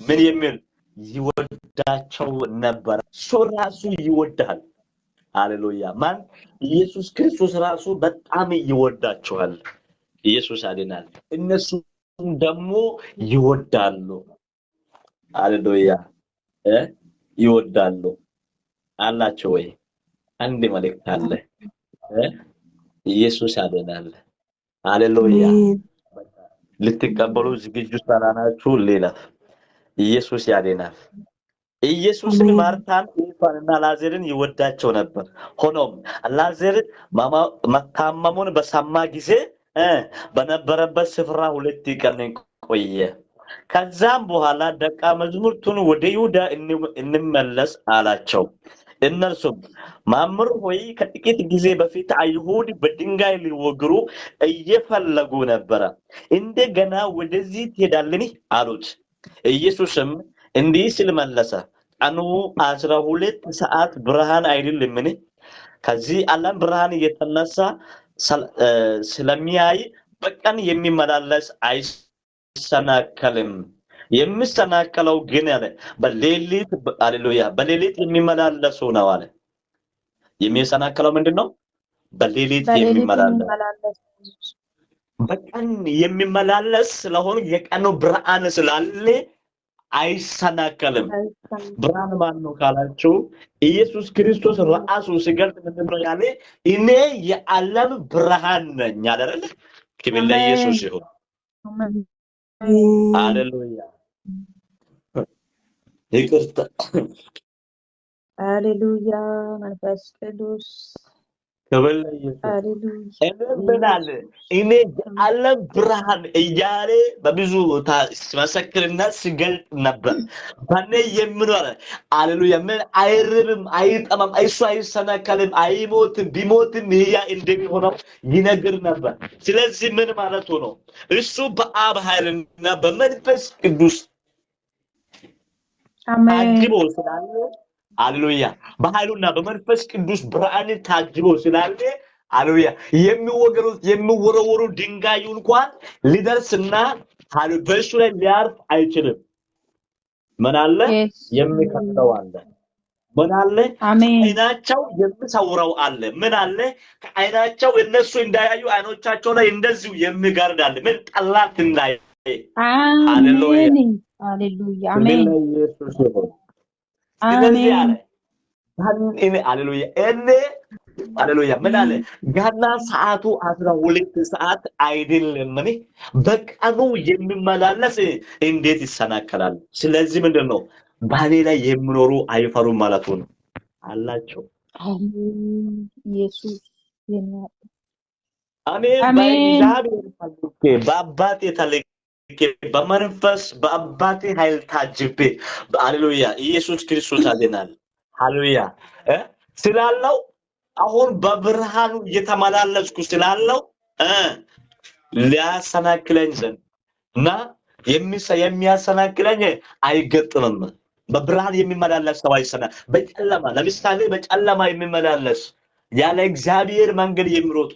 ምን የሚል ይወዳቸው ነበር እሱ ራሱ ይወዳል ሃሌሉያ ማን ኢየሱስ ክርስቶስ ራሱ በጣም ይወዳቸዋል ኢየሱስ አድናል እነሱ ደግሞ ይወዳሉ ሃሌሉያ ይወዳሉ አላቸው ወይ አንድ መልእክት አለ ኢየሱስ አድናል ሃሌሉያ ልትቀበሉ ዝግጁ ሳላናችሁ ሌላ ኢየሱስ ያድናል ኢየሱስን ማርታን ኢየሱስና ላዘርን ይወዳቸው ነበር ሆኖም ላዘር መታመሙን በሰማ ጊዜ በነበረበት ስፍራ 2 ቀን ቆየ ከዛም በኋላ ደቀ መዝሙርቱን ወደ ይሁዳ እንመለስ አላቸው እነርሱም ማምር ሆይ ከጥቂት ጊዜ በፊት አይሁድ በድንጋይ ሊወግሩ እየፈለጉ ነበር እንደገና ወደዚህ ትሄዳለህ አሉት ኢየሱስም እንዲህ ሲል መለሰ ቀኑ 12 ሰዓት ብርሃን አይደለምን ከዚህ ዓለም ብርሃን እየተነሳ ስለሚያይ በቀን የሚመላለስ አይሰናከልም የሚሰናከለው ግን አለ በሌሊት ሃሌሉያ በሌሊት የሚመላለሱ ነው አለ የሚሰናከለው ምንድነው በሌሊት የሚመላለስ በቀን የሚመላለስ ስለሆነ የቀኑ ብርሃን ስላለ አይሰናከልም ብርሃን ማን ነው ካላችሁ ኢየሱስ ክርስቶስ ራሱ ሲገልጥ ምንድነው ያለ እኔ የዓለም ብርሃን ነኝ አይደል ክብር ለኢየሱስ ይሁን ሃሌሉያ ይቅርታ ሃሌሉያ መንፈስ ቅዱስ ክብር ለኢየሱስ እንበላለ እኔ የዓለም ብርሃን እያለ በብዙ ሲመሰክርና ሲገልጥ ነበር በእኔ የሚኖር ሃሌሉያ ምን አይርብም አይጠማም አይሰናከልም አይሞትም ቢሞትም ይያ እንደሚሆነው ይነግር ነበር ስለዚህ ምን ማለት ነው እሱ በአብ ኃይልና በመንፈስ ቅዱስ ታጅቦ ስላለ ሃሌሉያ በኃይሉና በመንፈስ ቅዱስ ብርሃን ታጅቦ ስላለ ሃሌሉያ የሚወረወሩ ድንጋዩ እንኳን ሊደርስና በእሱ ላይ ሊያርፍ አይችልም ምን አለ የሚከተው አለ ምን አለ አይናቸው የሚሰውረው አለ ምን አለ ከአይናቸው እነሱ እንዳያዩ አይኖቻቸው ላይ እንደዚሁ የሚጋርድ አለ ምን ጠላት እንዳይ ሃሌሉያ ሃሌሉያ አሜን አሜን ሃሌሉያ ሃሌሉያ ምን አለ ጋና ሰዓቱ 12 ሰዓት አይደለም በቀኑ የሚመላለስ እንዴት ይሰናከላል ስለዚህ ምንድነው ባኔ ላይ የሚኖሩ አይፈሩም ማለት ነው አላቸው ኢየሱስ ይናል አሜን በእግዚአብሔር ታልኩ በአባቴ ታልኩ በመንፈስ በአባቴ ኃይል ታጅቤ ሃሌሉያ ኢየሱስ ክርስቶስ አድናል ሃሌሉያ ስላለው አሁን በብርሃኑ እየተመላለስኩ ስላለው ሊያሰናክለኝ ዘንድና የሚያሰናክለኝ አይገጥምም በብርሃን የሚመላለስ ሰው አይሰና በጨለማ ለምሳሌ በጨለማ የሚመላለስ ያለ እግዚአብሔር መንገድ የሚሮጥ